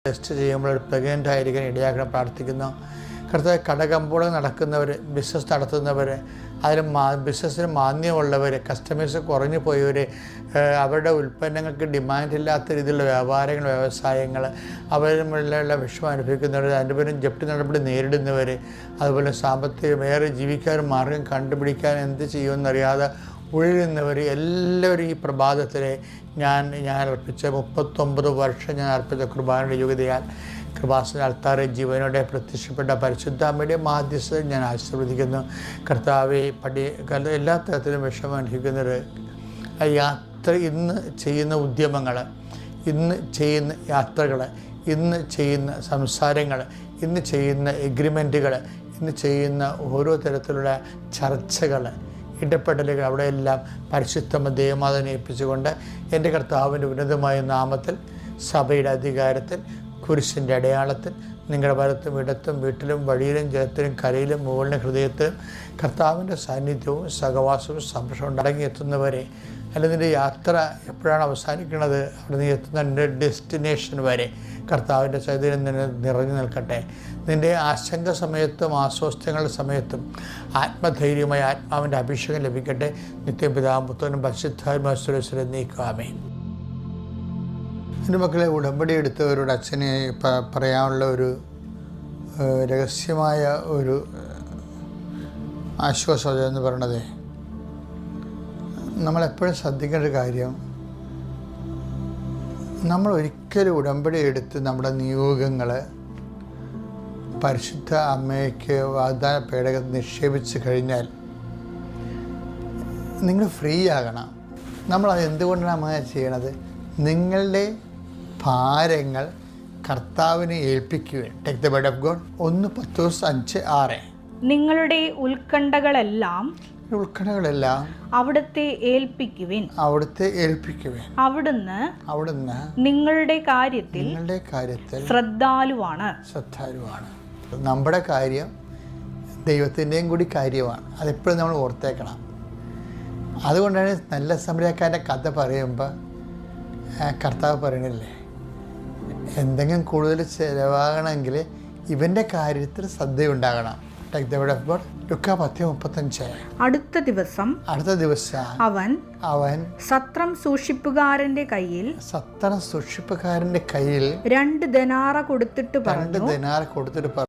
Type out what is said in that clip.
Test ചെയ്യുമ്പോൾ pregnant ആയിരിക്കാൻ ഇടയാക്കണം പ്രാർത്ഥിക്കുന്നു. കർത്താവ് കടകമ്പോളം നടക്കുന്നവർ, ബിസിനസ് നടത്തുന്നവർ, അതിൽ ബിസിനസ്സിന് മാന്യമുള്ളവർ, കസ്റ്റമേഴ്സ് കുറഞ്ഞു പോയവർ, അവരുടെ ഉൽപ്പന്നങ്ങൾക്ക് ഡിമാൻഡില്ലാത്ത രീതിയിലുള്ള വ്യാപാരങ്ങൾ, വ്യവസായങ്ങൾ, അവരുമുള്ള വിഷമം അനുഭവിക്കുന്നവർ, അതിൻ്റെ പേരും ജപ്തി നടപടി നേരിടുന്നവർ, അതുപോലെ സാമ്പത്തികമേറെ ജീവിക്കാൻ മാർഗം കണ്ടുപിടിക്കാൻ എന്ത് ചെയ്യുമെന്നറിയാതെ ഉഴലുന്നവർ എല്ലാവരും ഈ പ്രഭാതത്തിൽ ഞാൻ അർപ്പിച്ച 39 വർഷം ഞാൻ അർപ്പിച്ച കുർബാനയുടെ യോഗ്യതയാൽ കൃപാസന അൾത്താറെ ജീവനോടെ പ്രത്യക്ഷപ്പെട്ട പരിശുദ്ധാമ്മയുടെ മാധ്യസ്ഥത ഞാൻ ആശീർവദിക്കുന്നു. കർത്താവെ എല്ലാ തരത്തിലും വിഷമം അനുഭവിക്കുന്നവർ യാത്ര, ഇന്ന് ചെയ്യുന്ന ഉദ്യമങ്ങൾ, ഇന്ന് ചെയ്യുന്ന യാത്രകൾ, ഇന്ന് ചെയ്യുന്ന സംസാരങ്ങൾ, ഇന്ന് ചെയ്യുന്ന എഗ്രിമെൻറ്റുകൾ, ഇന്ന് ചെയ്യുന്ന ഓരോ തരത്തിലുള്ള ചർച്ചകൾ, ഇടപെടലുകൾ, അവിടെയെല്ലാം പരിശുദ്ധ ദൈവമാതാവിനെ ഏൽപ്പിച്ചുകൊണ്ട് എൻ്റെ കർത്താവിൻ്റെ ഉന്നതമായ നാമത്തിൽ, സഭയുടെ അധികാരത്തിൽ, കുരിശിൻ്റെ അടയാളത്തിൽ, നിങ്ങളുടെ വലത്തും ഇടത്തും വീട്ടിലും വഴിയിലും ജലത്തിലും കരയിലും മുകളിലും ഹൃദയത്തിലും കർത്താവിൻ്റെ സാന്നിധ്യവും സഹവാസവും സംരക്ഷണവും അടങ്ങിയെത്തുന്നവരെ, അല്ലെങ്കിൽ നിൻ്റെ യാത്ര എപ്പോഴാണ് അവസാനിക്കുന്നത് അവിടെ നീ എത്തുന്ന നിൻ്റെ ഡെസ്റ്റിനേഷൻ വരെ കർത്താവിൻ്റെ ചൈതന്യം നിന്നെ നിറഞ്ഞു നിൽക്കട്ടെ. നിൻ്റെ ആശങ്ക സമയത്തും ആസ്വസ്ഥങ്ങളുടെ സമയത്തും ആത്മധൈര്യമായി ആത്മാവിൻ്റെ അഭിഷേകം ലഭിക്കട്ടെ. നിത്യപിതാവും പുത്രനും പരിശുദ്ധാത്മാവിനെ നീക്കാമേ. എൻ്റെ മക്കളെ, ഉടമ്പടി എടുത്തവരോട് അച്ഛനെ പറയാനുള്ള ഒരു രഹസ്യമായ ഒരു ആശ്വാസം എന്ന് പറയണത്, നമ്മളെപ്പോഴും ശ്രദ്ധിക്കേണ്ട ഒരു കാര്യം, നമ്മൾ ഒരിക്കലും ഉടമ്പടി എടുത്ത് നമ്മുടെ നിയോഗങ്ങൾ പരിശുദ്ധ അമ്മയ്ക്ക് വാഗ്ദാന പേടകത്തിൽ നിക്ഷേപിച്ച് കഴിഞ്ഞാൽ നിങ്ങൾ ഫ്രീ ആകണം. നമ്മളത് എന്തുകൊണ്ടാണ് അങ്ങനെ ചെയ്യണത്? നിങ്ങളുടെ ഭാരങ്ങൾ കർത്താവിനെ ഏൽപ്പിക്കുകയാണ്. Take the word of God. 1 Petrus 5:6. നിങ്ങളുടെ ഉത്കണ്ഠകളെല്ലാം അവിടുത്തെ ഏൽപ്പിക്കുവിൻ. അവിടുന്ന് നിങ്ങളുടെ കാര്യത്തിൽ ശ്രദ്ധാലുവാണ്. നമ്മുടെ കാര്യം ദൈവത്തിൻ്റെയും കൂടി കാര്യമാണ്. അതെപ്പോഴും നമ്മൾ ഓർത്തേക്കണം. അതുകൊണ്ടാണ് നല്ല സമരക്കാരൻ്റെ കഥ പറയുമ്പോൾ കർത്താവ് പറയണില്ലേ, എന്തെങ്കിലും കൂടുതൽ ചിലവാകണമെങ്കിൽ ഇവൻ്റെ കാര്യത്തിൽ ശ്രദ്ധയുണ്ടാകണം. ലുക്കാ 10:35. അടുത്ത ദിവസം അവൻ സത്രം സൂക്ഷിപ്പുകാരന്റെ കയ്യിൽ 2 denarii കൊടുത്തിട്ട് പറഞ്ഞു,